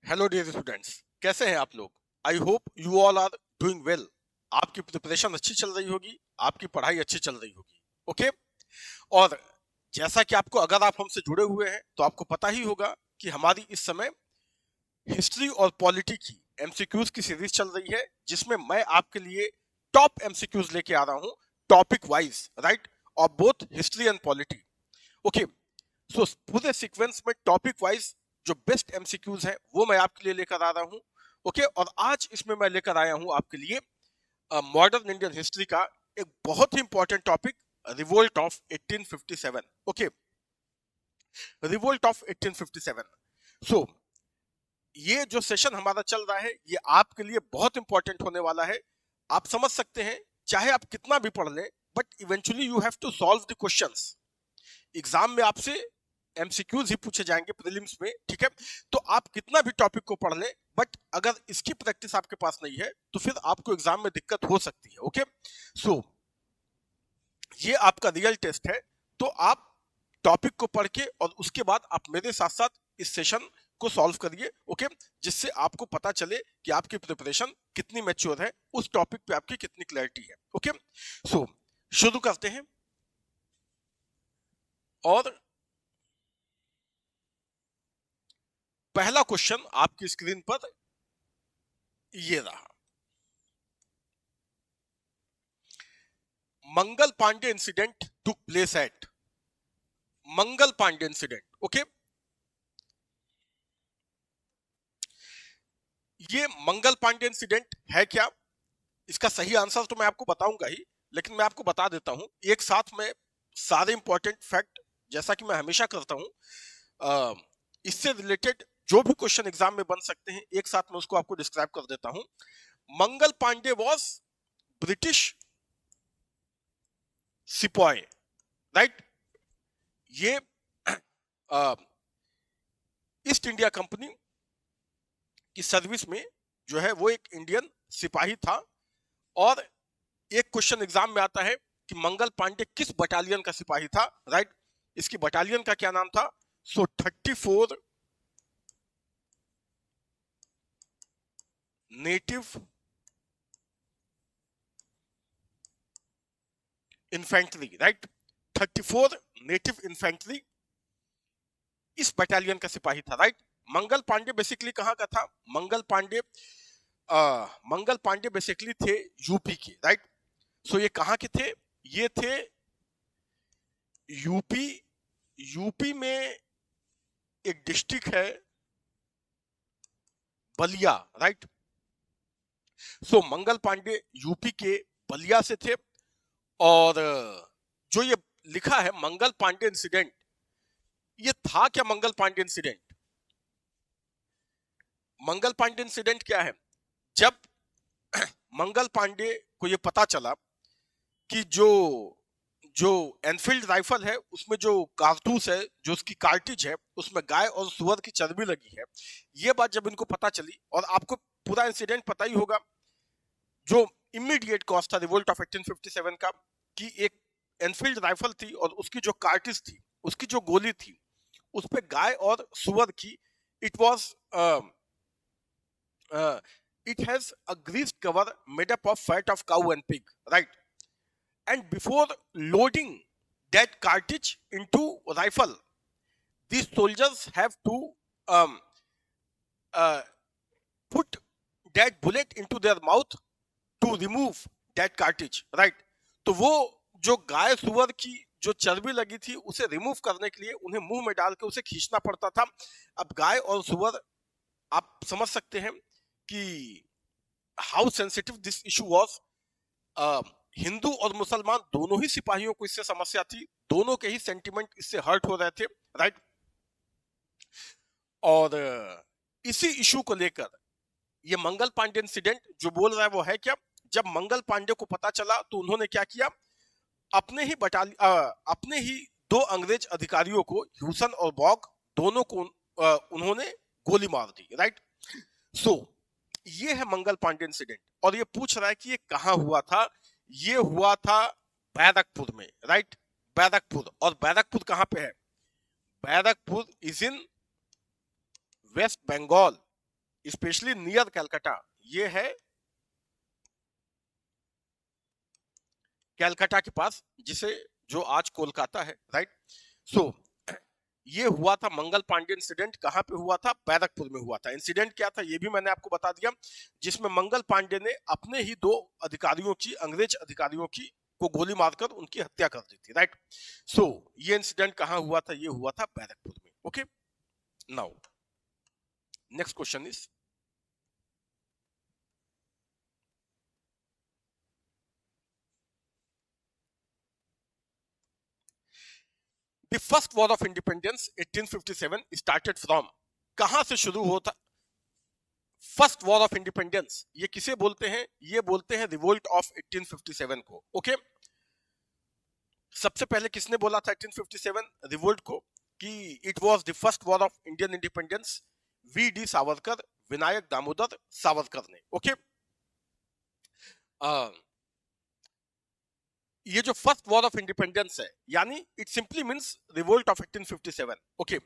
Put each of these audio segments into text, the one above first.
Hello dear students, कैसे हैं आप लोग। I hope you all are doing well. आपकी प्रिपरेशन अच्छी चल रही होगी, आपकी पढ़ाई अच्छी चल रही होगी। ओके। और जैसा कि आपको, अगर आप हमसे जुड़े हुए हैं तो आपको पता ही होगा कि हमारी इस समय हिस्ट्री और पॉलिटी की एमसीक्यूज की सीरीज चल रही है, जिसमें मैं आपके लिए टॉप एमसीक्यूज लेके आ रहा हूं, टॉपिक वाइज, राइट, और both history and polity. Okay. So पूरे सीक्वेंस में टॉपिक वाइज जो बेस्ट एमसीक्यूज है वो मैं आपके लिए लेकर आ रहा हूं। ओके। और आज इसमें मैं लेकर आया हूं आपके लिए मॉडर्न इंडियन हिस्ट्री का एक बहुत ही important topic, revolt of 1857। Okay. Revolt of 1857। So ये जो सेशन हमारा चल रहा है ये आपके लिए बहुत इंपॉर्टेंट होने वाला है। आप समझ सकते हैं, चाहे आप कितना भी पढ़ लें, but eventually you have to solve the questions. Exam में आपसे एमसीक्यूज ही पूछे जाएंगे प्रीलिम्स में, ठीक है। तो आप कितना भी टॉपिक को पढ़ लें, बट अगर इसकी प्रैक्टिस आपके पास नहीं है तो फिर आपको एग्जाम में दिक्कत हो सकती है। ओके। सो ये आपका रियल टेस्ट है। तो आप टॉपिक को पढ़ के और उसके बाद आप मेरे साथ साथ इस सेशन को सॉल्व करिए। ओके। जिससे आपको पता चले कि आपकी प्रिपरेशन कितनी मैच्योर है, उस टॉपिक पे आपकी कितनी क्लैरिटी है। ओके। सो शुरू करते हैं। और पहला क्वेश्चन आपकी स्क्रीन पर ये रहा। Mangal Pandey incident took place at. Mangal Pandey incident. Okay. ये मंगल पांडे इंसिडेंट है क्या? इसका सही आंसर तो मैं आपको बताऊंगा ही, लेकिन मैं आपको बता देता हूं एक साथ में सारे इंपॉर्टेंट फैक्ट, जैसा कि मैं हमेशा करता हूं। इससे रिलेटेड जो भी क्वेश्चन एग्जाम में बन सकते हैं, एक साथ में उसको आपको डिस्क्राइब कर देता हूं। Mangal Pandey was British sepoy, right. ये ईस्ट इंडिया कंपनी की सर्विस में जो है वो एक इंडियन सिपाही था। और एक क्वेश्चन एग्जाम में आता है कि मंगल पांडे किस बटालियन का सिपाही था, राइट। इसकी बटालियन का क्या नाम था? सो 34 native infantry, right. 34 native infantry इस बटालियन का सिपाही था, राइट। मंगल पांडे बेसिकली कहां का था? मंगल पांडे बेसिकली थे यूपी के, राइट। सो ये कहां के थे? ये थे यूपी। यूपी में एक डिस्ट्रिक्ट है बलिया, राइट। सो मंगल पांडे यूपी के बलिया से थे। और जो ये लिखा है मंगल पांडे इंसिडेंट, ये था क्या मंगल पांडे इंसिडेंट? मंगल पांडे इंसिडेंट क्या है? जब मंगल पांडे को ये पता चला कि जो जो एनफील्ड राइफल है उसमें जो कारतूस है, जो उसकी कार्टिज है, उसमें गाय और सुअर की चर्बी लगी है। ये बात जब इनको पता चली, और आपको पूरा इंसिडेंट पता ही होगा, जो इमीडिएट कॉज था रिवोल्ट ऑफ 1857 का, कि एक एनफील्ड राइफल थी और उसकी जो कार्टिज थी, उसकी जो गोली थी, उस पे गाय और सुअर की, it was it has a greased cover made up of fat of cow and pig, right. And before loading that cartridge into rifle, these soldiers have to um, uh, put that bullet into their mouth to remove that cartridge, right. तो वो जो गाय सुअर की जो चर्बी लगी थी उसे रिमूव करने के लिए उन्हें मुंह में डाल के उसे खींचना पड़ता था। अब गाय और सुअर, आप समझ सकते हैं कि how sensitive this issue was. Hindu और मुसलमान दोनों ही सिपाहियों को इससे समस्या थी, दोनों के ही सेंटिमेंट इससे हर्ट हो रहे थे, राइट। और इसी इशू को लेकर ये मंगल पांडे इंसिडेंट जो बोल रहा है वो है क्या? जब मंगल पांडे को पता चला तो उन्होंने क्या किया, अपने ही दो अंग्रेज अधिकारियों को, ह्यूसन और बॉग, दोनों को उन्होंने गोली मार दी, राइट। सो ये है मंगल पांडे इंसिडेंट। और ये पूछ रहा है कि ये कहां हुआ था? ये हुआ था बैरकपुर में, राइट। बैरकपुर, और बैरकपुर कहां पे है? Barrackpore is in West Bengal, specially near Calcutta, ये है कैलकाटा के पास, जिसे जो आज कोलकाता है, राइट। सो ये हुआ था मंगल पांडे इंसिडेंट। कहां पे हुआ था? बैरकपुर में हुआ था। इंसिडेंट क्या था ये भी मैंने आपको बता दिया, जिसमें मंगल पांडे ने अपने ही दो अधिकारियों की, अंग्रेज अधिकारियों की को गोली मारकर उनकी हत्या कर दी थी, राइट। सो ये इंसिडेंट कहां हुआ था? ये हुआ था बैरकपुर में। Okay, now next question is, the first war of independence 1857 started from, कहां से शुरू होता? फर्स्ट वॉर ऑफ इंडिपेंडेंस ये किसे बोलते हैं? ये बोलते हैं रिवोल्ट ऑफ 1857 को। ओके, सबसे पहले किसने बोला था 1857 रिवोल्ट को कि it was the first war of Indian independence? V D Savarkar, Vinayak Damodar Savarkar ने। ओके, ये जो फर्स्ट वॉर ऑफ इंडिपेंडेंस है, यानी it simply means revolt of 1857। Okay,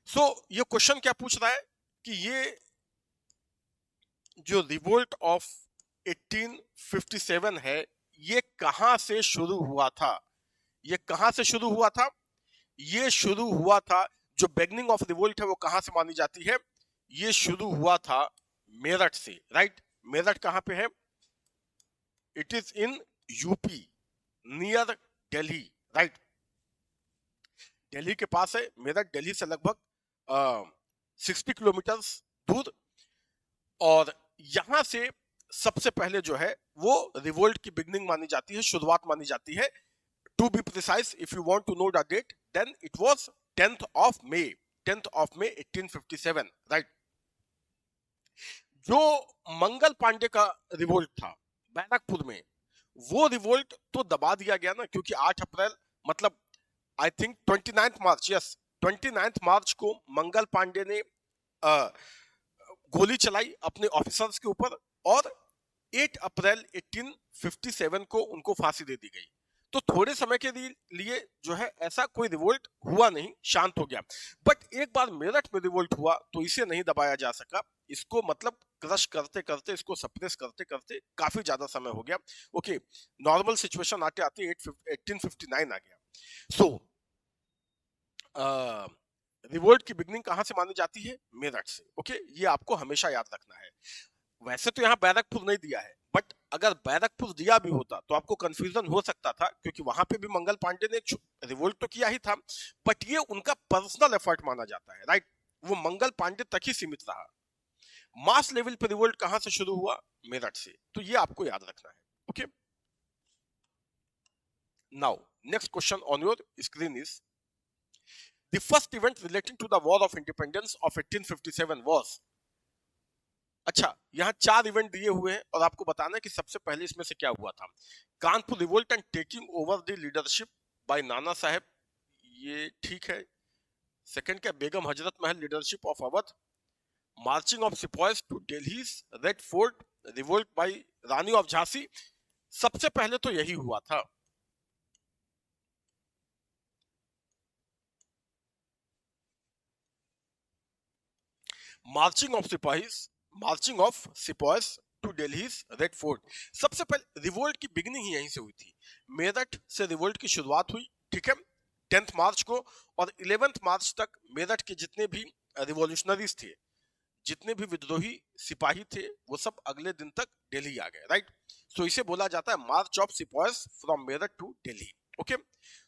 so ये क्वेश्चन क्या पूछ रहा है कि ये जो रिवोल्ट ऑफ 1857 है, ये कहां से शुरू हुआ था? ये कहां से शुरू हुआ था? ये शुरू हुआ था, जो बिगनिंग ऑफ रिवोल्ट है वो कहां से मानी जाती है? ये शुरू हुआ था मेरठ से, राइट। मेरठ कहां पे है? It is in UP, near Delhi, right. Delhi के पास है मेरठ, दिल्ली से लगभग 60 किलोमीटर दूर। और यहां से सबसे पहले जो है वो रिवोल्ट की बिगनिंग मानी जाती है, शुरुआत मानी जाती है। To be precise, if you want to know the date, then it was 10th of May, 10th of May 1857, right. जो मंगल पांडे का रिवोल्ट था बैरकपुर में, वो रिवोल्ट तो दबा दिया गया ना, क्योंकि 8 अप्रैल मतलब आई थिंक 29 मार्च, यस 29 मार्च को मंगल पांडे ने गोली चलाई अपने ऑफिसर्स के ऊपर, और 8 अप्रैल 1857 को उनको फांसी दे दी गई। तो थोड़े समय के लिए जो है ऐसा कोई रिवोल्ट हुआ नहीं, शांत हो गया। बट एक बार मेरठ में रिवोल्ट हुआ तो इसे नहीं दबाया जा सका। इसको मतलब क्रश करते करते, इसको सप्रेस करते करते काफी ज्यादा समय हो गया। ओके, नॉर्मल सिचुएशन आते आते 1859 आ गया। सो रिवोल्ट की बिगनिंग कहां से मानी जाती है? मेरठ से। ओके, ये आपको हमेशा याद रखना है। वैसे तो यहाँ बैरकपुर नहीं दिया है, बट अगर बैरकपुर दिया भी होता तो आपको कंफ्यूजन हो सकता था, क्योंकि वहां पे भी मंगल पांडे ने रिवोल्ट तो किया ही था, बट ये उनका पर्सनल एफर्ट माना जाता है, राइट। वो मंगल पांडे तक ही सीमित रहा। मास लेवल पे रिवोल्ट कहां से शुरू हुआ? मेरठ से। तो ये आपको याद रखना है। Okay, now next question on your screen is, the first event relating to the war of independence of 1857 was. अच्छा, यहाँ 4 इवेंट दिए हुए हैं और आपको बताना है कि सबसे पहले इसमें से क्या हुआ था। Kanpur revolt and taking over the leadership by Nana Sahib, ये ठीक है। सेकंड क्या? Begum Hazrat Mahal leadership of Awadh. Marching of sepoys to Delhi red fort, revolt by Rani of Jhansi. सबसे पहले तो यही हुआ था। मार्चिंग ऑफ सिपाहीज, marching of sepoys to Delhi red fort. सबसे पहले रिवोल्ट की बिगनिंग ही यहीं से हुई थी। मेरठ से रिवोल्ट की शुरुआत हुई, ठीक है, 10th मार्च को, और 11th मार्च तक मेरठ के जितने भी रिवोल्यूशनरीज थे, जितने भी विद्रोही सिपाही थे, वो सब अगले दिन तक दिल्ली आ गए, राइट। सो इसे बोला जाता है march of sepoys from Meerut to Delhi. Okay,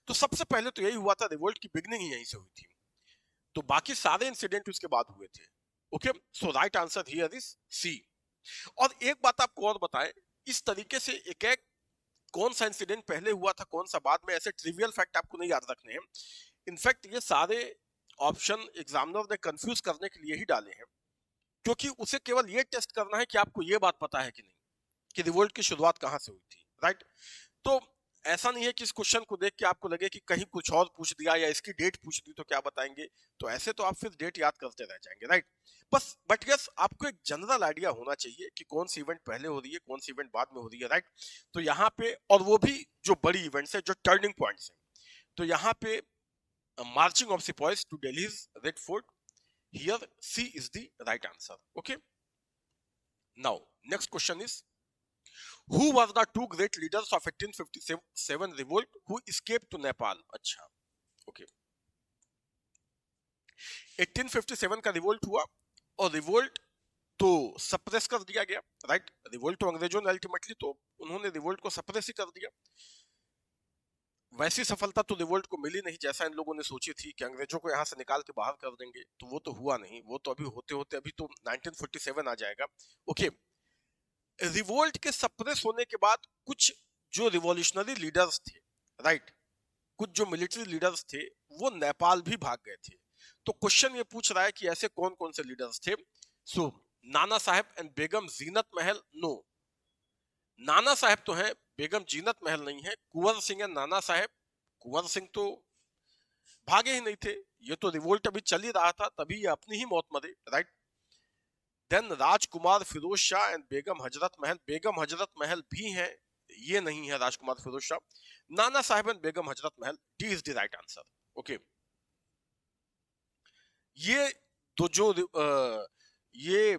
तो सबसे पहले तो यही हुआ था, रिवोल्ट की बिगनिंग ही यहीं से हुई थी। तो बाकी सारे इंसिडेंट उसके बाद हुए थे। Okay, so right answer here is C. और एक बात आपको और बताएं, इस तरीके से एक एक कौन सा इंसिडेंट पहले हुआ था, कौन सा बाद में, ऐसे ट्रिवियल फैक्ट आपको नहीं याद रखने हैं। इनफैक्ट ये सारे ऑप्शन एग्जामिनर ने कंफ्यूज करने के लिए ही डाले हैं, क्योंकि उसे केवल ये टेस्ट करना है कि आपको ये बात पता है कि नहीं, कि रिवोल्ट की शुरुआत कहां से हुई थी, राइट। तो ऐसा नहीं है कि इस क्वेश्चन को देख के आपको लगे कि कहीं कुछ और पूछ दिया या इसकी डेट पूछ दी तो क्या बताएंगे, तो ऐसे तो आप फिर डेट याद करते रह जाएंगे, राइट। बस बट यस, आपको एक जनरल आइडिया होना चाहिए कि कौन सी इवेंट पहले हो रही है, कौन सी इवेंट बाद में हो रही है, राइट। तो यहाँ पे, और वो भी जो बड़ी इवेंट्स है, जो टर्निंग पॉइंट्स हैं, तो यहाँ पे marching of sepoys to Delhi red Fort, here C is the right answer. Okay, Now, next question is, who was the two great leaders of 1857 revolt who escaped to Nepal? अच्छा, okay. 1857 का revolt हुआ और revolt तो suppress कर दिया गया, right. Revolt तो अंग्रेजों ने अल्टीमेटली तो उन्होंने रिवोल्ट को सप्रेस ही कर दिया। वैसी सफलता तो रिवोल्ट को मिली नहीं जैसा इन लोगों ने सोची थी कि अंग्रेजों को यहां से निकाल के बाहर कर देंगे, तो वो तो हुआ नहीं। वो तो अभी होते होते अभी तो 1947 आ जाएगा। ओके, रिवोल्ट के सप्रेस होने के बाद कुछ जो रिवॉल्यूशनरी लीडर्स थे, राइट, कुछ जो मिलिट्री लीडर्स थे वो नेपाल भी भाग गए थे। तो क्वेश्चन ये पूछ रहा है कि ऐसे कौन कौन से लीडर्स थे। सो नाना साहब and Begum Zeenat Mahal, no, नाना साहब तो है, बेगम जीनत महल नहीं है। कुंवर सिंह एंड नाना साहब, कुंवर सिंह तो भागे ही नहीं थे, ये तो रिवोल्ट अभी चल ही रहा था, तभी ये अपनी ही मौत मरे, राइट। देन राजकुमार फिरोज शाह एंड बेगम हजरत महल, बेगम हजरत महल भी हैं, ये नहीं है राजकुमार फिरोज शाह। नाना साहब and Begum Hazrat Mahal, D is the right answer. Okay, ये दो जो ये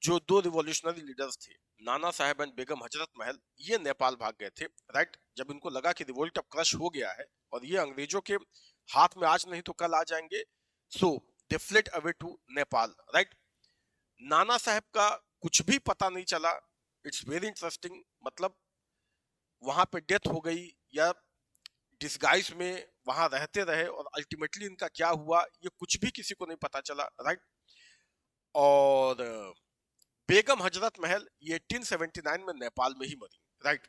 जो दो रिवॉल्यूशनरी लीडर्स थे, नाना साहब एंड बेगम हजरत महल, ये नेपाल भाग गए थे, राइट। जब इनको लगा कि रिवोल्ट अब क्रश हो गया है और ये अंग्रेजों के हाथ में आज नहीं तो कल आ जाएंगे, so they fled away to Nepal, right. Nana Sahib का कुछ भी पता नहीं चला, इट्स वेरी इंटरेस्टिंग, मतलब वहां पे डेथ हो गई या डिस्गाइज में वहां रहते रहे और अल्टीमेटली इनका क्या हुआ ये कुछ भी किसी को नहीं पता चला, राइट। और बेगम हजरत महल ये 1879 में नेपाल में ही मरी, right.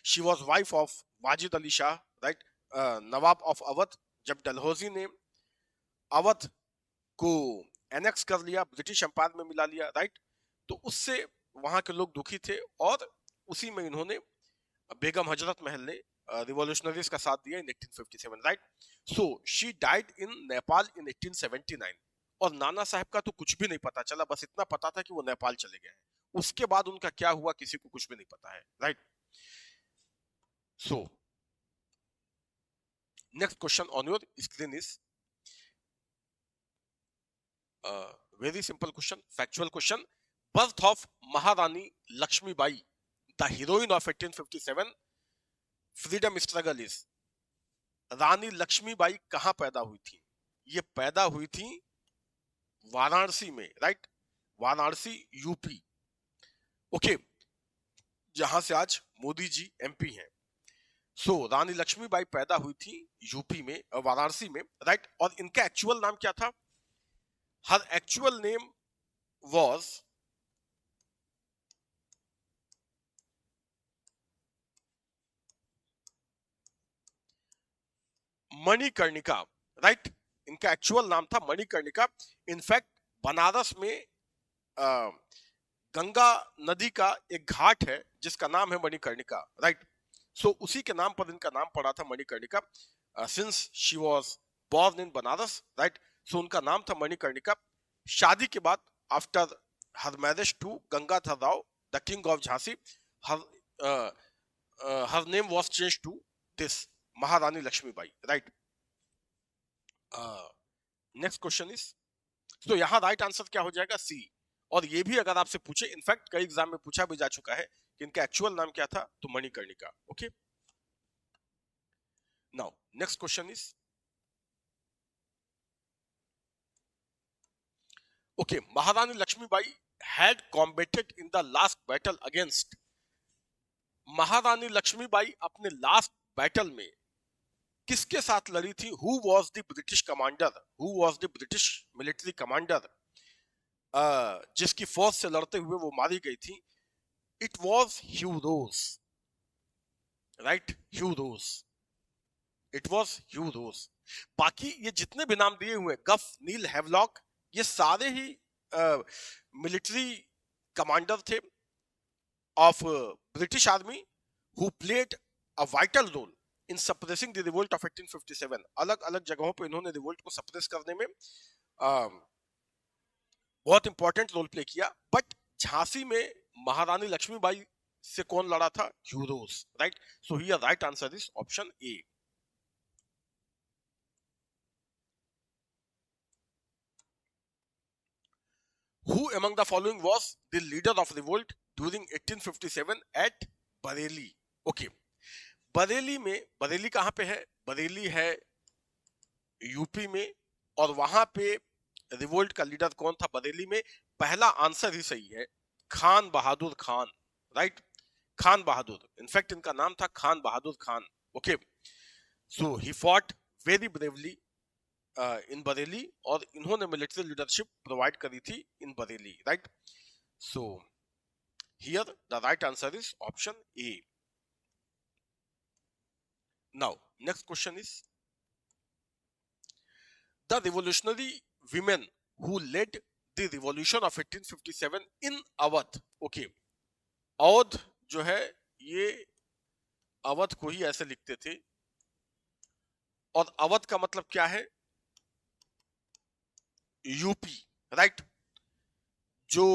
She was wife of Wajid Ali Shah, right, Nawab of Awadh. जब डलहौजी ने अवध को एनेक्स कर लिया, ब्रिटिश एम्पायर में मिला लिया, राइट, तो उससे वहां के लोग दुखी थे और उसी में इन्होंने, बेगम हजरत महल ने रिवॉल्यूशनरीज का साथ दिया in 1857, right. So she died in Nepal in 1879। और नाना साहब का तो कुछ भी नहीं पता चला, बस इतना पता था कि वो नेपाल चले गए हैं। उसके बाद उनका क्या हुआ किसी को कुछ भी नहीं पता है, right. So next question on your screen is very simple question, factual question. Birth of Maharani Lakshmibai, the heroine of 1857 freedom struggle is, Rani Lakshmibai कहां पैदा हुई थी? ये पैदा हुई थी वाराणसी में, राइट, वाराणसी यूपी, ओके, जहां से आज मोदी जी एमपी हैं। सो रानी लक्ष्मीबाई पैदा हुई थी यूपी में, वाराणसी में, राइट। और इनका एक्चुअल नाम क्या था? Her actual name was Manikarnika, right. इनका एक्चुअल नाम था मणिकर्णिका। इनफैक्ट बनारस में गंगा नदी का एक घाट है जिसका नाम है मणिकर्णिका, राइट। सो उसी के नाम पर इनका नाम पड़ा था Manikarnika, since she was born in Banaras, right. So उनका नाम था मणिकर्णिका। शादी के बाद after her marriage to Gangadhar Rao the king of Jhansi, her her name was change to this Maharani Lakshmibai, right. Next question is, तो यहां राइट आंसर क्या हो जाएगा? सी। और ये भी अगर आपसे पूछे, इनफैक्ट कई एग्जाम में पूछा भी जा चुका है कि इनका एक्चुअल नाम क्या था, तो Manikarnika, okay. Now next question is, okay, Maharani Lakshmibai had combated in the last battle against, Maharani Lakshmibai अपने लास्ट बैटल में किसके साथ लड़ी थी? Who was the British commander, who was the British military commander जिसकी फोर्स से लड़ते हुए वो मारी गई थी? It was Hugh Rose, right, Hugh Rose, it was Hugh Rose. बाकी ये जितने भी नाम दिए हुए, गफ, नील हैवलॉक, ये सारे ही मिलिट्री कमांडर थे of British army who played a vital role in suppressing the revolt of 1857। अलग अलग जगहों पे इन्होंने रिवोल्ट को सप्रेस करने में बहुत इंपॉर्टेंट रोल प्ले किया। बट झांसी में महारानी लक्ष्मीबाई से कौन लड़ा था? Hugh Rose, right. So here right answer is option A. Who among the following was the leader of revolt during 1857 at Bareilly? Okay, Bareilly में, बरेली कहां पे है? बरेली है यूपी में, और वहां पे रिवोल्ट का लीडर कौन था बरेली में? पहला आंसर ही सही है, खान बहादुर खान, राइट? खान बहादुर, इनफैक्ट इनका नाम था Khan Bahadur Khan. Okay, so he fought very bravely in Bareilly, और इन्होंने मिलिट्री लीडरशिप प्रोवाइड करी थी in Bareilly, right? So here the right answer is option A. Now next question is the revolutionary women who led the revolution of 1857 in Awadh. Okay, Awadh जो है ये अवध को ही ऐसे लिखते थे, और अवध का मतलब क्या है? UP, right? जो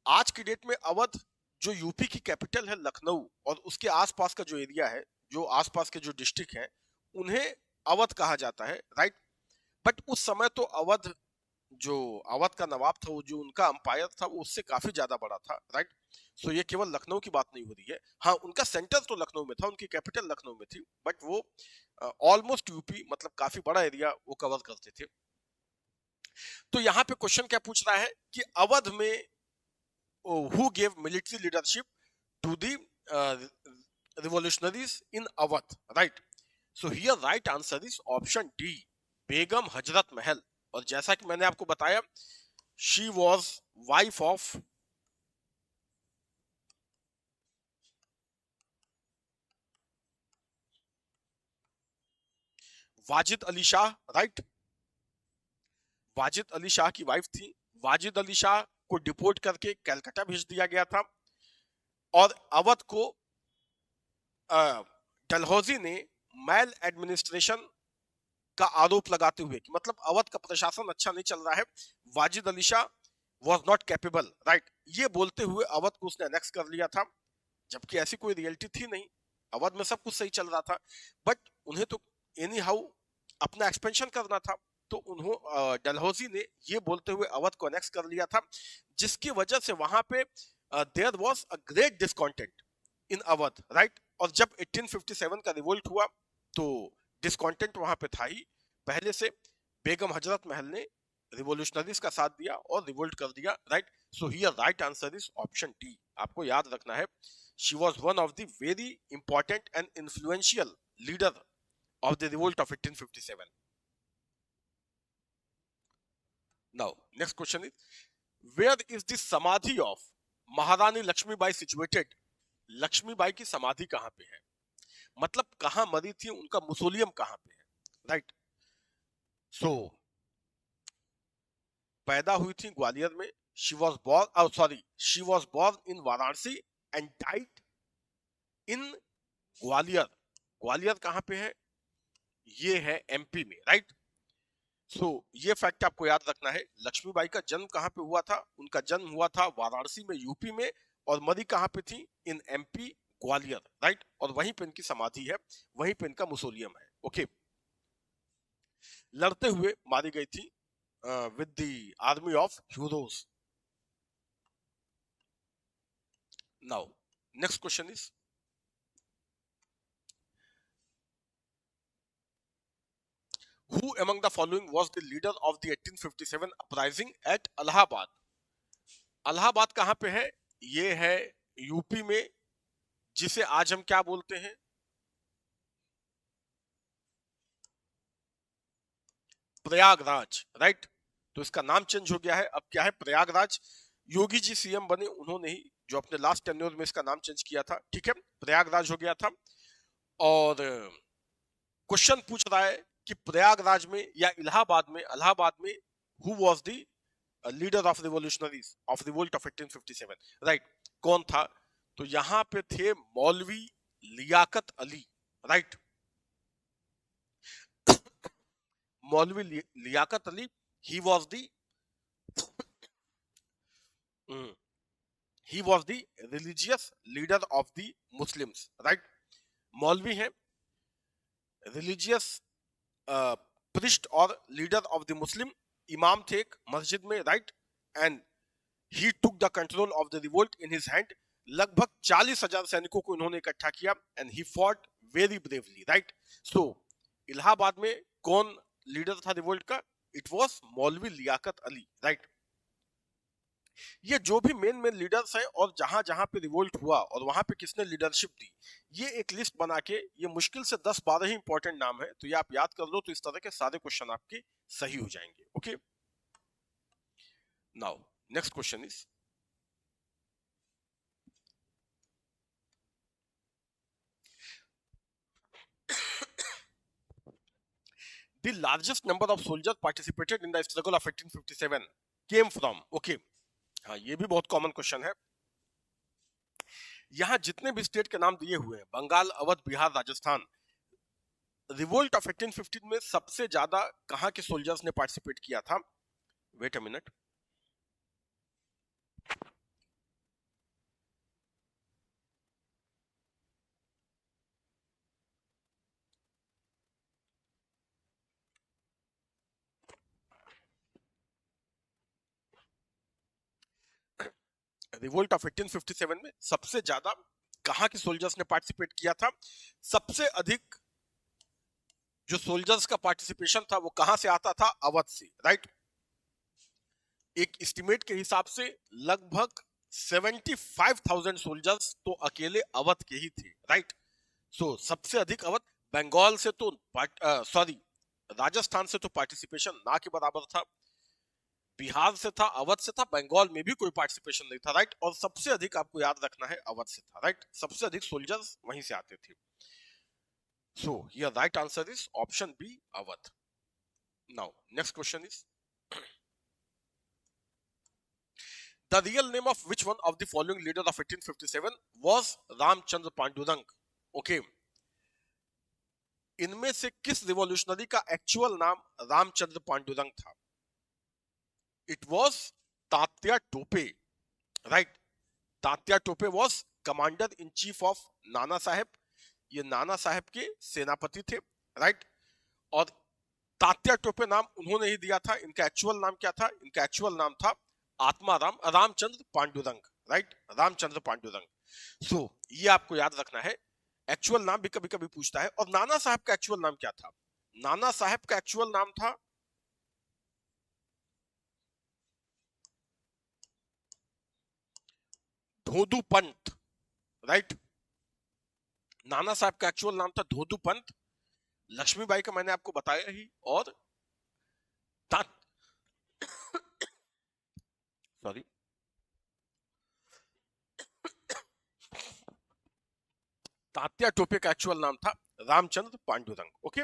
आज की डेट में अवध, जो यूपी की कैपिटल है लखनऊ, और उसके आसपास का जो एरिया है, जो आसपास के जो डिस्ट्रिक्ट हैं, उन्हें अवध कहा जाता है, राइट? बट उस समय तो अवध, जो अवध का नवाब था, वो जो उनका अंपायर था, वो उससे काफी ज्यादा बड़ा था, राइट? सो ये केवल लखनऊ की बात नहीं हो रही है। हाँ, उनका सेंटर तो लखनऊ में था, उनकी कैपिटल लखनऊ में थी, बट वो ऑलमोस्ट यूपी, मतलब काफी बड़ा एरिया वो कवर करते थे। तो यहाँ पे क्वेश्चन क्या पूछ रहा है कि अवध में who gave military leadership to the revolutionaries in Awadh, right? So here right answer is option D, बेगम हजरत महल। और जैसा कि मैंने आपको बताया, she was wife of Wajid Ali Shah, right? Wajid Ali Shah की वाइफ थी। वाजिद अली शाह को डिपोर्ट करके कलकत्ता भेज दिया गया था, और अवध को डलहौजी ने मैल एडमिनिस्ट्रेशन का आरोप लगाते हुए कि मतलब अवध का प्रशासन अच्छा नहीं चल रहा है, Wajid Ali Shah was not capable, right? ये बोलते हुए अवध को उसने एनेक्स कर लिया था, जबकि ऐसी कोई रियलिटी थी नहीं, अवध में सब कुछ सही चल रहा था, बट उन्हें तो एनी हाउ अपना एक्सपेंशन करना था, तो उन्होंने डलहौजी ने ये बोलते हुए अवध को एनेक्स कर लिया था, जिसकी वजह से वहां पे there was a great discontent in Awadh, right? और जब 1857 का रिवोल्ट हुआ तो डिसकॉन्टेंट वहां पे था ही पहले से। बेगम हजरत महल ने रिवोल्यूशनरीज का साथ दिया और रिवोल्ट कर दिया, right? So here right answer is option D. आपको याद रखना है, she was one of the very important and influential leader of the revolt of 1857. Now, next question is, where is the samadhi of महारानी Lakshmibai situated? Lakshmibai की समाधि कहां पे है, मतलब कहां मरी थी, उनका मुसोलियम कहां पे है, राइट? सो पैदा हुई थी ग्वालियर में, she was born in Varanasi and died in Gwalior. Gwalior कहां पे है? ये है एमपी में, राइट? सो ये फैक्ट आपको याद रखना है। लक्ष्मीबाई का जन्म कहां पे हुआ था? उनका जन्म हुआ था वाराणसी में, यूपी में, और मरी कहां पे थी? In MP, Gwalior, right? और वहीं पे इनकी समाधि है, वहीं पे इनका मुसोलियम है। ओके, लड़ते हुए मारी गई थी with the army of heroes. Now next question is, who among the following was the leader of the 1857 uprising at Allahabad? Allahabad कहां पे है? ये है यूपी में, जिसे आज हम क्या बोलते हैं? प्रयागराज, राइट? तो इसका नाम चेंज हो गया है, अब क्या है? प्रयागराज। योगी जी सीएम बने, उन्होंने ही जो अपने लास्ट टेन्योर में इसका नाम चेंज किया था, ठीक है? प्रयागराज हो गया था। और क्वेश्चन पूछ रहा है कि प्रयागराज में या इलाहाबाद में who was the leader of revolutionaries of revolt of 1857, right? कौन था? तो यहां पे थे मौलवी लियाकत अली, राइट? मौलवी Liaquat Ali, he was the religious leader of the Muslims, right? मौलवी है, रिलीजियस प्रिस्ट और लीडर ऑफ द मुस्लिम, इमाम थे एक मस्जिद में, right? And he took the control of the revolt in his hand, लगभग 40,000 सैनिकों को इन्होंने इकट्ठा किया, and he fought very bravely, right. So Allahabad में कौन लीडर था रिवोल्ट का? इट वॉज मौलवी लियाकत अली, राइट। ये जो भी मेन मेन लीडर्स हैं और जहां जहां पे रिवोल्ट हुआ और वहां पे किसने लीडरशिप दी, ये एक लिस्ट बना के, ये मुश्किल से 10-12 ही इंपॉर्टेंट नाम है, तो ये आप याद कर लो, तो इस तरह के सारे क्वेश्चन आपके सही हो जाएंगे। Okay, now next question is, the largest number of soldiers participated in the struggle of 1857 came from, okay, हाँ ये भी बहुत कॉमन क्वेश्चन है। यहाँ जितने भी स्टेट के नाम दिए हुए हैं, बंगाल, अवध, बिहार, राजस्थान, रिवोल्ट ऑफ 1815 में सबसे ज्यादा कहाँ के सोल्जर्स ने पार्टिसिपेट किया था? Wait a minute, revolt of 1857 में सबसे ज्यादा कहाँ के सोल्जर्स ने पार्टिसिपेट किया था? सबसे अधिक जो सोल्जर्स का पार्टिसिपेशन था वो कहां से आता था? अवध से, राइट। एक एस्टिमेट के हिसाब से लगभग 75,000 सोल्जर्स तो अकेले अवध के ही थे, राइट। सो सबसे अधिक अवध। बंगाल से तो सॉरी, राजस्थान से तो पार्टिसिपेशन ना के बराबर था, बिहार से था, अवध से था, बंगाल में भी कोई पार्टिसिपेशन नहीं था, राइट। और सबसे अधिक आपको याद रखना है अवध से था, राइट। सबसे अधिक सोल्जर्स वहीं से आते थे। So here right answer is option B, Awadh. Now next question is, the real name of which one of the following leader of 1857 was Ramchandra Pandurang? Okay, इनमें से किस रिवॉल्यूशनरी का एक्चुअल नाम रामचंद्र पांडुरंग था? It was Tatya Tope, right. Tatya Tope was commander in chief of Nana Sahib, ये नाना साहेब के सेनापति थे, राइट। और तात्या टोपे नाम उन्होंने ही दिया था, इनका एक्चुअल नाम क्या था? इनका एक्चुअल नाम था आत्माराम रामचंद्र पांडुरंग, राइट, रामचंद्र पांडुरंग। सो ये आपको याद रखना है, एक्चुअल नाम भी कभी कभी पूछता है। और नाना साहब का एक्चुअल नाम क्या था? नाना साहब का एक्चुअल नाम था धोदू पंत, राइट। नाना साहब का एक्चुअल नाम था धोदू पंत। लक्ष्मीबाई का मैंने आपको बताया ही, और सॉरी, तात्या टोपे का एक्चुअल नाम था Ramchandra Pandurang. Okay,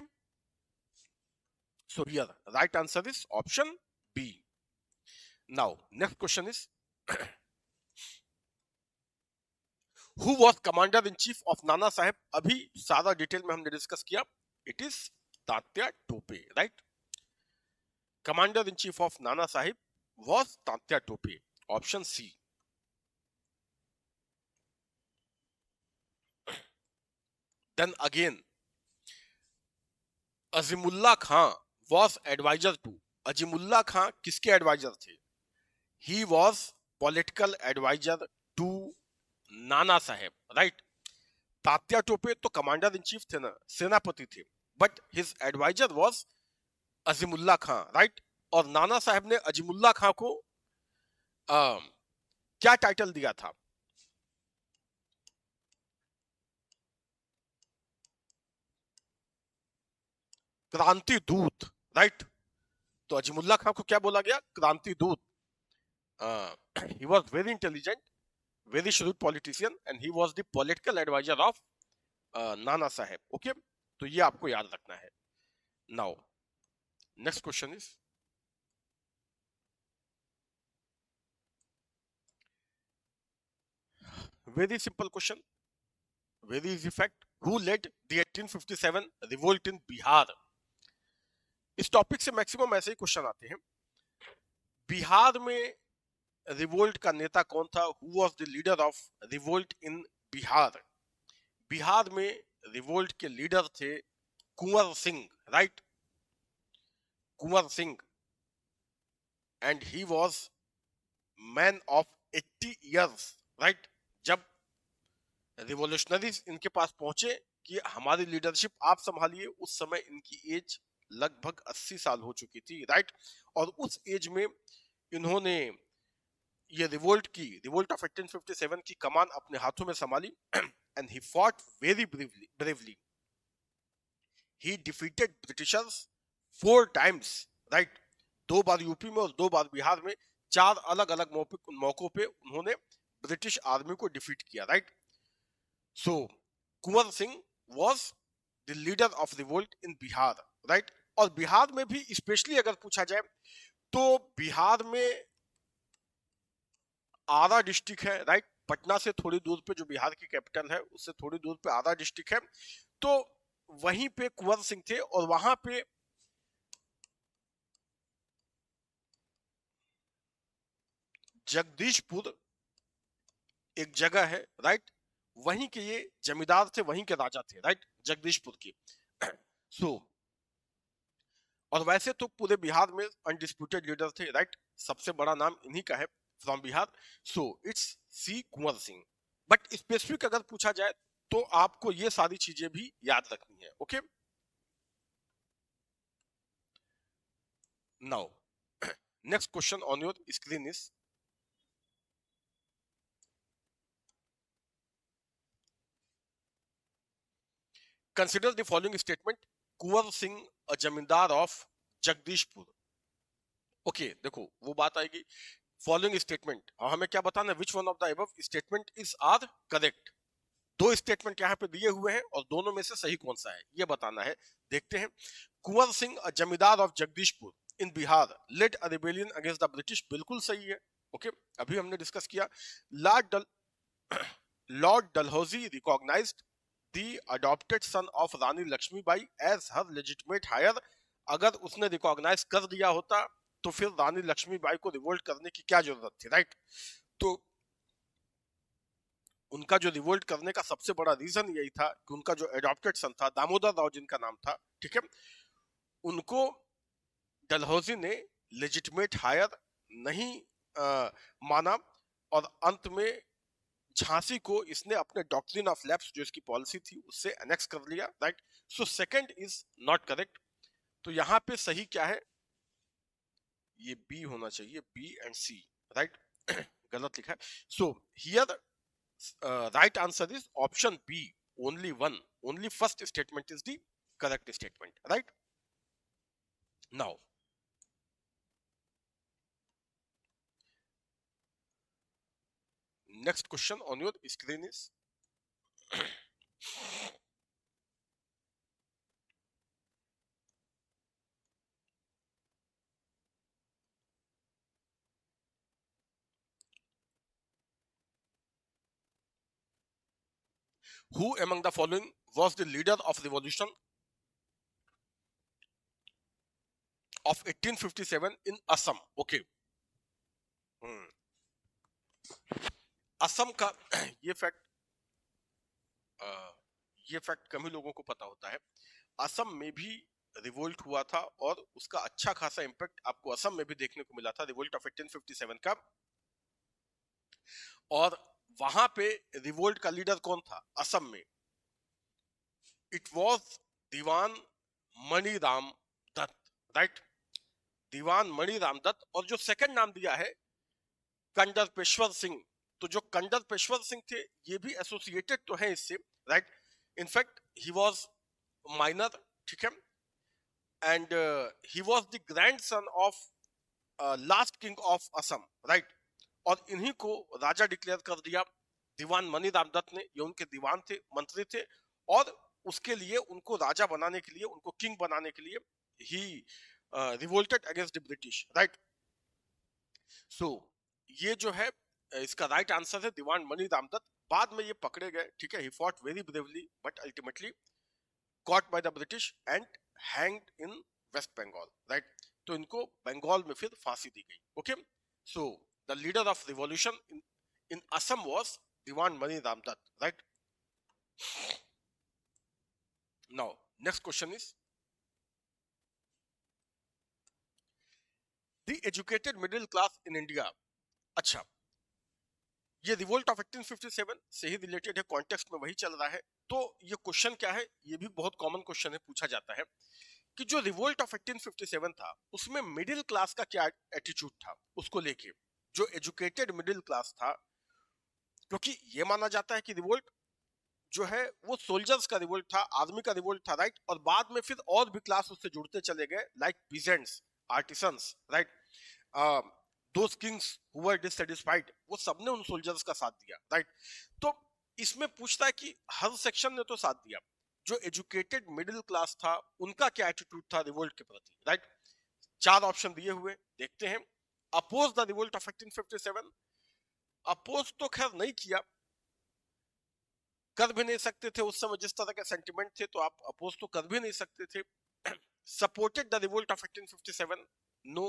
so here right answer is option B. Now next question is, who was commander in chief of Nana Sahib? अभी सारा डिटेल में हमने डिस्कस किया, it is Tatya Tope, right. Commander in chief of Nana Sahib was Tatya Tope, option C. Then again, Azimullah Khan was adviser to, Azimullah Khan किसके adviser थे? He was political adviser to Nana Sahib, right. Tatya Tope तो commander in chief थे ना, सेनापति थे, but his adviser was Azimullah Khan, right. और नाना साहब ने अजीमुल्ला खां को क्या टाइटल दिया था? क्रांति दूत, राइट। तो अजीमुल्ला खां को क्या बोला गया? क्रांति दूत। He was very intelligent, very shrewd politician, and he was the political advisor of Nana Saheb. Okay, तो ये आपको याद रखना है। Now, next question is, very simple question, very easy fact. Who led the 1857 revolt in Bihar? इस topic से maximum ऐसे ही question आते हैं। बिहार में रिवोल्ट का नेता कौन था? Who was the leader of revolt in Bihar? Bihar में रिवोल्ट के लीडर थे Kunwar Singh, right, Kunwar Singh, and he was man of 80 years, right. जब रिवोल्यूशनरीज इनके पास पहुंचे कि हमारी लीडरशिप आप संभालिए, उस समय इनकी एज लगभग 80 साल हो चुकी थी, राइट। और उस एज में इन्होंने ये रिवोल्ट ऑफ 1857 की कमान अपने हाथों में संभाली and he fought very bravely. He defeated Britishers 4 times, right. 2 bar UP में और 2 बार बिहार में, 4 अलग अलग मौकों पे उन्होंने ब्रिटिश आर्मी को डिफीट किया, right. So Kunwar Singh was the leader of revolt in Bihar, right. और बिहार में भी स्पेशली अगर पूछा जाए तो बिहार में आरा डिस्ट्रिक्ट है, राइट। पटना से थोड़ी दूर पे जो बिहार की कैपिटल है उससे थोड़ी दूर पे आरा डिस्ट्रिक्ट है, तो वहीं पे कुंवर सिंह थे। और वहां पे जगदीशपुर एक जगह है, राइट। वहीं के ये जमींदार थे, वहीं के राजा थे, राइट, जगदीशपुर की। सो और वैसे तो पूरे बिहार में अनडिस्प्यूटेड लीडर थे, राइट। सबसे बड़ा नाम इन्हीं का है from Bihar. So it's C Kunwar Singh. But specific अगर पूछा जाए तो आपको ये सारी चीजें भी याद रखनी है, okay. Now next question on your screen is, consider the following statement, Kunwar Singh a zamindar of Jagdishpur. Okay देखो वो बात आएगी, फॉलोइंग स्टेटमेंट, और हमें क्या बताना है, which one of the above statement is are correct. दो स्टेटमेंट यहाँ पे दिए हुए हैं और दोनों में से सही कौन सा है ये बताना है। देखते हैं। Kunwar Singh zamindar of Jagdishpur in Bihar led a rebellion against the British, बिल्कुल सही है, ओके। अभी हमने डिस्कस किया। लॉर्ड डल Lord Dalhousie recognised the adopted son of Rani Lakshmibai as her legitimate heir. अगर उसने रिकॉग्नाइज कर दिया होता तो फिर रानी लक्ष्मीबाई को रिवोल्ट करने की क्या जरूरत थी, राइट। तो उनका जो रिवोल्ट करने का सबसे बड़ा रीजन यही था कि उनका जो एडॉप्टेड सन था, दामोदर राव जिनका नाम था, ठीक है, उनको डलहौजी ने लेजिटिमेट हायर नहीं माना। और अंत में झांसी को इसने अपने डॉक्ट्रिन ऑफ लैप्स जो इसकी पॉलिसी थी उससे एनेक्स कर लिया, right. So second is not correct. तो यहाँ पे सही क्या है, ये बी होना चाहिए, बी एंड सी, राइट। गलत लिखा है। So here right answer is option B, only one, only first statement is the correct statement, right. Now next question on your screen is, who among the following was the leader of revolution of 1857 in Assam, okay. Assam का ये fact ये fact कम ही लोगों को पता होता है। असम में भी रिवोल्ट हुआ था और उसका अच्छा खासा इंपैक्ट आपको असम में भी देखने को मिला था, रिवोल्ट ऑफ 1857 का। और वहां पे रिवोल्ट का लीडर कौन था असम में, it was Dewan Maniram Dutta, right, Dewan Maniram Dutta. और जो सेकंड नाम दिया है कंडर पेशवर सिंह, तो जो कंडर पेशवर सिंह थे ये भी एसोसिएटेड तो है इससे, right. In fact he was minor, ठीक है, and he was the grand son of last king of Assam, right. और इन्हीं को राजा डिक्लेयर कर दिया दीवान मणिराम दत्त ने। ये उनके दीवान थे, मंत्री थे, और उसके लिए उनको राजा बनाने के लिए, उनको किंग बनाने के लिए he revolted against the British, right. So ये जो है इसका राइट आंसर है दीवान मणिराम दत्त। बाद में ये पकड़े गए, ठीक है, ही fought very bravely but ultimately caught by the British and hanged in West Bengal, right. तो इनको बंगाल में फिर फांसी दी गई, okay. So the leader of revolution in Assam was Diwan Mani Ram Dutt, right. Now next question is, the educated middle class in India अच्छा, ये revolt of 1857 से ही related है, कॉन्टेक्स्ट में वही चल रहा है। तो ये क्वेश्चन क्या है, ये भी बहुत कॉमन क्वेश्चन है, पूछा जाता है कि जो रिवोल्ट ऑफ 1857 था उसमें मिडिल क्लास का क्या एटीट्यूड था उसको लेके, जो एजुकेटेड मिडिल क्लास था, क्योंकि ये माना जाता है कि रिवोल्ट जो है वो सोल्जर्स का रिवोल्ट था, आर्मी का रिवोल्ट था, राइट। और बाद में फिर और भी क्लास उससे जुड़ते चले गए, like peasants, artisans, right. Those Kings who were dissatisfied, वो सबने उन सोल्जर्स का साथ दिया, राइट। तो इसमें पूछता है कि हर सेक्शन ने तो साथ दिया, जो एजुकेटेड मिडिल क्लास था उनका क्या एटीट्यूड था रिवोल्ट के प्रति, राइट। चार ऑप्शन दिए हुए, देखते हैं। Oppose the revolt of 1857, oppose तो खैर नहीं किया, कर भी नहीं सकते थे, उस समय जिस तरह के सेंटिमेंट थे तो आप अपोज तो कर भी नहीं सकते थे। Supported the revolt of 1857, no,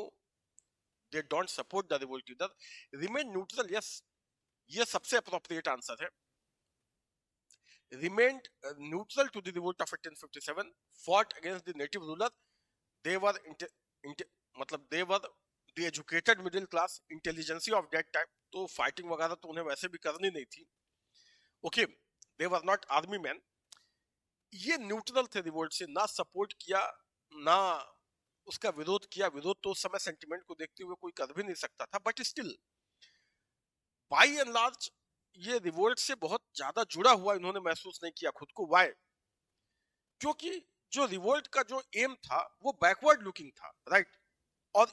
they don't support the revolt इधर। रिमेन न्यूट्रल, यस, ये सबसे अप्रोप्रिएट आंसर है। remained neutral to the revolt of 1857, fought against the native ruler, they were मतलब they were the educated middle class, intelligentsia of that time, तो fighting वगैरह तो उन्हें वैसे भी करनी नहीं थी, okay. They were not army man, ये न्यूट्रल थे रिवोल्ट से, ना सपोर्ट किया ना उसका विरोध किया। विरोध तो उस समय सेंटिमेंट को देखते हुए कोई कर भी नहीं सकता था, but still by and large ये रिवोल्ट से बहुत ज्यादा जुड़ा हुआ इन्होंने महसूस नहीं किया खुद को। वाई? क्योंकि जो रिवोल्ट का जो एम था वो बैकवर्ड लुकिंग था, राइट। और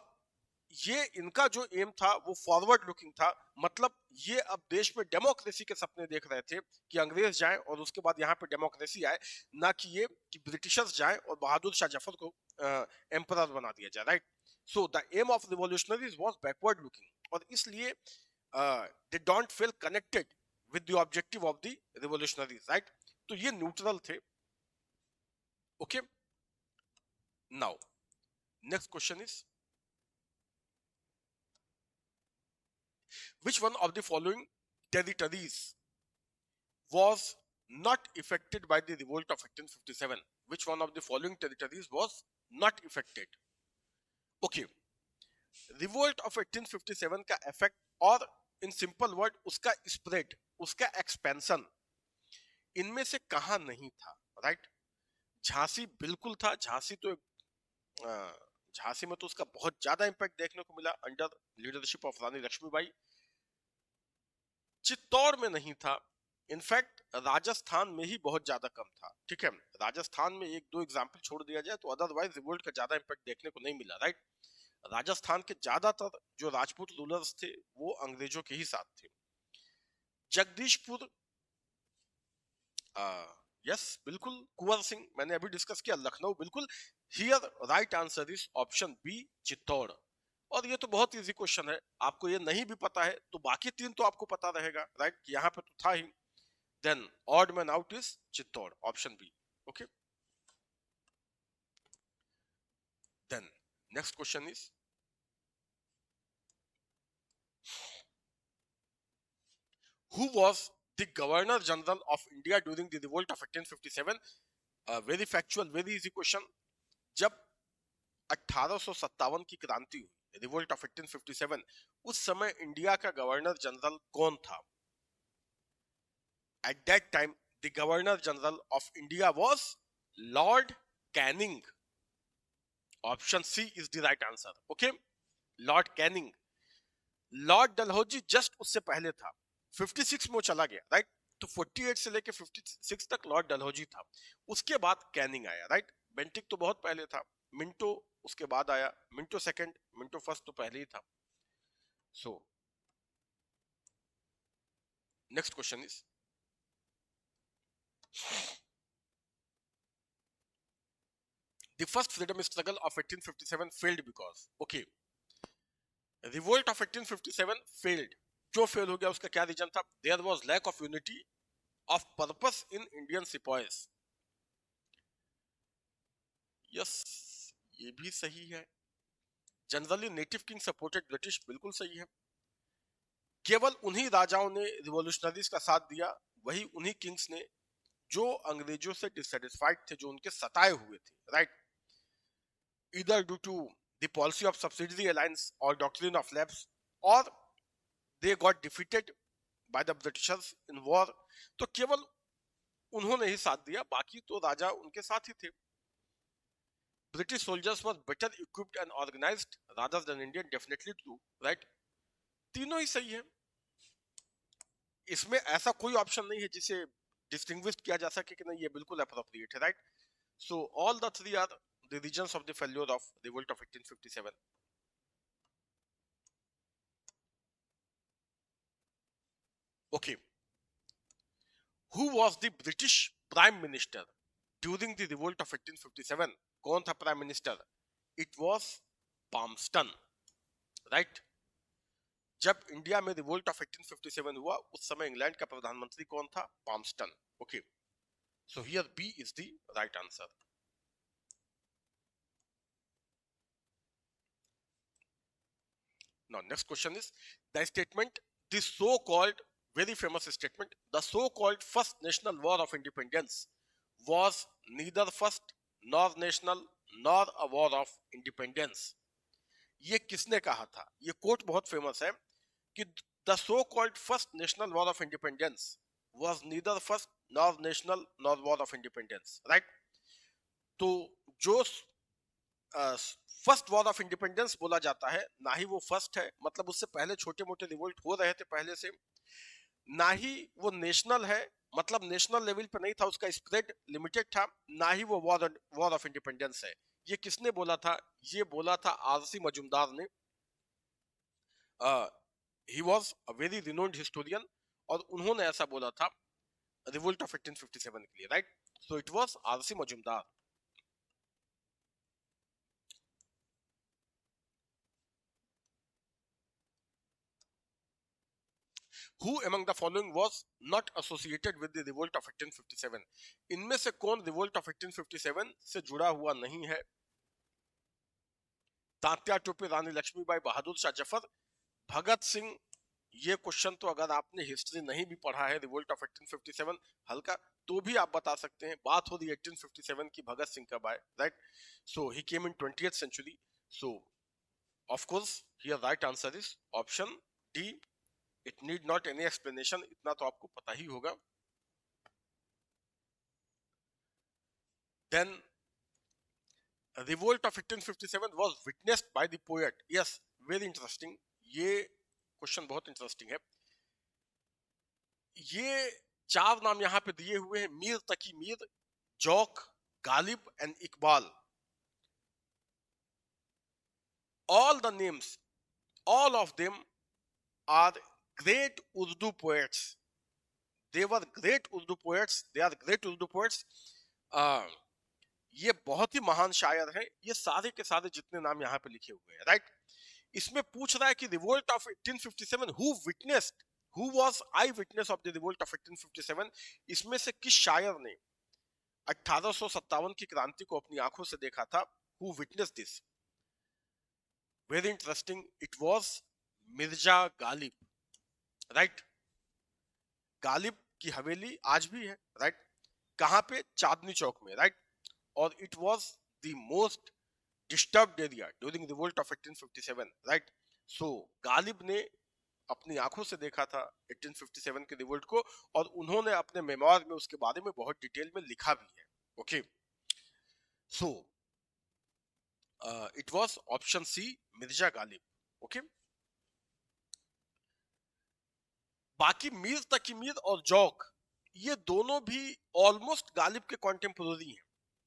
ये इनका जो एम था वो फॉरवर्ड लुकिंग था, मतलब ये अब देश में डेमोक्रेसी के सपने देख रहे थे कि अंग्रेज जाएं और उसके बाद यहाँ पे डेमोक्रेसी आए, ना कि ये कि ब्रिटिशर्स जाएं और बहादुर शाह जफर को एम्परर बना दिया जाए, right. So the aim of revolutionaries was backward looking, और इसलिए they don't feel connected with the objective of the revolutionaries, right. तो ये न्यूट्रल थे, okay. Now next question is, which one of the following territories was not affected by the revolt of 1857? Which one of the following territories was not affected? Okay, revolt of 1857 का effect, और in simple word उसका spread, उसका expansion इनमें से कहां नहीं था, right. Jhansi बिल्कुल था, झांसी तो झांसी में तो उसका बहुत ज्यादा इंपैक्ट देखने को मिला under leadership of Rani Lakshmibai. Chittor में नहीं था, इनफैक्ट राजस्थान में ही बहुत ज्यादा कम था, ठीक है। राजस्थान में एक दो एग्जाम्पल छोड़ दिया जाए तो अदरवाइज रिवोल्ट का ज्यादा इंपैक्ट देखने को नहीं मिला, राइट। राजस्थान के ज्यादातर जो राजपूत रूलर्स थे वो अंग्रेजों के ही साथ थे। जगदीशपुर, यस बिल्कुल, कुंवर सिंह मैंने अभी डिस्कस किया, लखनऊ बिल्कुल। Here right answer is option B, Chittor. और ये तो बहुत इजी क्वेश्चन है, आपको ये नहीं भी पता है तो बाकी तीन तो आपको पता रहेगा, राइट। यहाँ पे तो था ही। then odd man out is Chittor, option B, okay। Then next question is, who was the governor general of India during the revolt of 1857? Very factual, very easy question। जब 1857 की क्रांति हुई, रिवोल्ट ऑफ 1857, उस समय India का governor general कौन था? At that time the governor general of India was Lord Canning, option C is the right answer, okay। Lord Canning. Lord Dalhousie just उससे पहले था, 56 में चला गया, राइट। तो 48 से लेके 56 तक लॉर्ड डलहौजी था, उसके बाद कैनिंग आया, राइट। बेंटिक तो बहुत पहले था, मिंटो उसके बाद आया, मिंटो सेकंड, मिंटो फर्स्ट तो पहले ही था। सो next question is, the first freedom struggle of 1857 failed because, okay, revolt of 1857 failed। जो फेल हो गया उसका क्या रीजन था? There was lack of unity of purpose in Indian sepoys. Yes, ये भी सही है। Generally native king supported British, बिल्कुल सही है। केवल उन्हीं राजाओं ने रिवॉल्यूशनरीज का साथ दिया, वही उन्हीं किंग्स ने जो अंग्रेजों से डिससैटिस्फाइड थे, जो उनके सताए हुए थे, right. Either due to the policy of subsidiary alliance और डॉक्ट्रिन ऑफ लैप्स, और they got defeated by the Britishers in war. तो केवल उन्होंने ही साथ दिया, बाकी तो राजा उनके साथ ही थे। British soldiers were better equipped and organised rather than Indian, definitely true, right. तीनों ही सही है, इसमें ऐसा कोई ऑप्शन नहीं है जिसे डिस्टिंग्विश किया जा सके कि नहीं ये बिल्कुल अप्रोप्रिएट है, right. So all the three are the reasons of the failure of revolt of 1857। Okay, who was the British prime minister during the revolt of 1857? कौन था prime minister? It was Palmerston, right. जब India में revolt of 1857 हुआ उस समय England का प्रधानमंत्री कौन था? Palmerston. Okay, so here B is the right answer. Now, next question is the statement, the so-called very famous statement, the so-called first national war of independence was neither first nor national nor a war of independence। ये किसने कहा था? ये coat बहुत famous है कि the so-called first national war of independence was neither first nor national nor war of independence, right? तो जो फर्स्ट वॉर ऑफ इंडिपेंडेंस बोला जाता है, ना ही वो फर्स्ट है, मतलब उससे पहले छोटे मोटे रिवोल्ट हो रहे थे पहले से, ना ही वो नेशनल है, मतलब नेशनल लेवल पे नहीं था, उसका स्प्रेड लिमिटेड था, ना ही वो वॉर ऑफ इंडिपेंडेंस है। ये किसने बोला था? ये बोला था आरसी मजुमदार ने। He was a very renowned historian, और उन्होंने ऐसा बोला था रिवोल्ट ऑफ 1857 के लिए, right. So it was RC Majumdar. Who among the following was not associated with the revolt of 1857? इनमें से कौन रिवोल्ट ऑफ 1857 से जुड़ा हुआ नहीं है? तात्या टोपे, रानी लक्ष्मीबाई, बहादुर शाह जफर, भगत सिंह। ये क्वेश्चन तो अगर आपने हिस्ट्री नहीं भी पढ़ा है रिवोल्ट ऑफ 1857 हल्का, तो भी आप बता सकते हैं। बात हो रही है 1857 की, भगत सिंह कब आए, right. So he came in 20th century। So of course here right answer is option D, it need not any explanation, इतना तो आपको पता ही होगा। Then revolt of 1857 was witnessed by the poet. Yes, very interesting, ये क्वेश्चन बहुत interesting है। ये चार नाम यहाँ पे दिए हुए हैं, Mir Taqi Mir, Zauq, Ghalib and Iqbal. all the names, all of them are great Urdu poets. They were great Urdu poets, they are great Urdu poets। ये बहुत ही महान शायर हैं, ये सारे के सारे जितने नाम यहाँ पे लिखे हुए हैं, राइट। इसमें पूछ रहा है कि revolt of 1857 who witnessed, who was I witness of the revolt of 1857? इसमें से किस शायर ने 1857 की क्रांति को अपनी आंखों से देखा था? Who witness this? Very interesting, it was Mirza Ghalib, right. Ghalib की हवेली आज भी है, राइट। कहां पे? चांदनी चौक में, राइट। और it was the most disturbed area during the revolt of 1857, right? So Ghalib ने अपनी आंखों से देखा था 1857 के रिवोल्ट को, और उन्होंने अपने मेमोर में उसके बारे में बहुत डिटेल में लिखा भी है। Okay, so it was option C, Mirza Ghalib. Okay, बाकी मीर तकी मीर और जौक, ये दोनों भी ऑलमोस्ट गालिब के कॉन्टेम्पोररी हैं।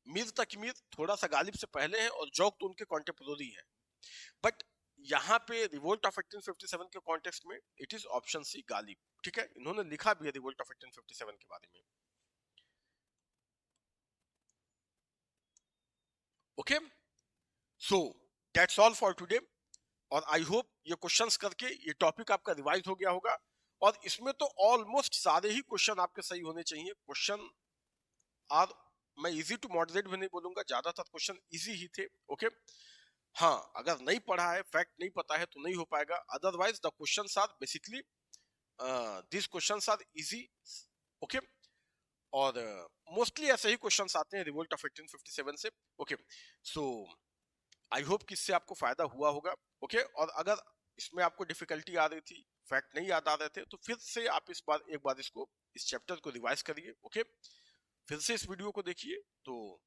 मीर तकी मीर थोड़ा सा गालिब से पहले है, और जौक तो उनके कॉन्टेम्पोररी है। बट यहाँ पे रिवोल्ट ऑफ 1857 के कॉन्टेक्स्ट में it is option C, Ghalib. ठीक है, इन्होंने लिखा भी है रिवोल्ट ऑफ 1857 के बारे में। Okay, so that's all for today. और आई होप ये क्वेश्चंस करके ये टॉपिक आपका रिवाइज हो गया होगा, और इसमें तो ऑलमोस्ट सारे ही क्वेश्चन आपके सही होने चाहिए। क्वेश्चन आर, मैं इजी टू मॉडरेट भी नहीं बोलूंगा, ज्यादातर क्वेश्चन इजी ही थे। ओके, हाँ, अगर नहीं पढ़ा है, फैक्ट नहीं पता है तो नहीं हो पाएगा। Otherwise the questions are basically this questions are easy. Okay, और मोस्टली ऐसे ही क्वेश्चंस आते हैं रिवोल्ट ऑफ 1857 से। ओके, सो आई होप कि इससे आपको फायदा हुआ होगा। ओके, और अगर इसमें आपको डिफिकल्टी आ रही थी, फैक्ट नहीं याद आ रहे थे, तो फिर से आप एक बार इसको, इस चैप्टर को रिवाइज करिए। ओके, फिर से इस वीडियो को देखिए, तो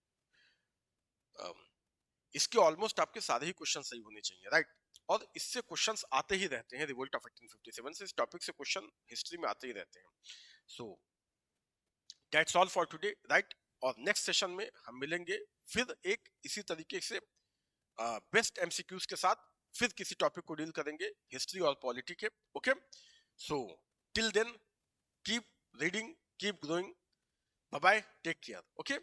इसके ऑलमोस्ट आपके सारे ही क्वेश्चन सही होने चाहिए, राइट। और इससे क्वेश्चंस आते ही रहते हैं, रिवोल्ट ऑफ 1857 से इस टॉपिक से क्वेश्चन हिस्ट्री में आते ही रहते हैं। So that's all for today, right. और नेक्स्ट सेशन में हम मिलेंगे फिर एक इसी तरीके से बेस्ट एमसीक्यूज के साथ, फिर किसी टॉपिक को डील करेंगे हिस्ट्री और पॉलिटी के। Okay, so till then keep reading, keep growing, bye bye, take care. Okay.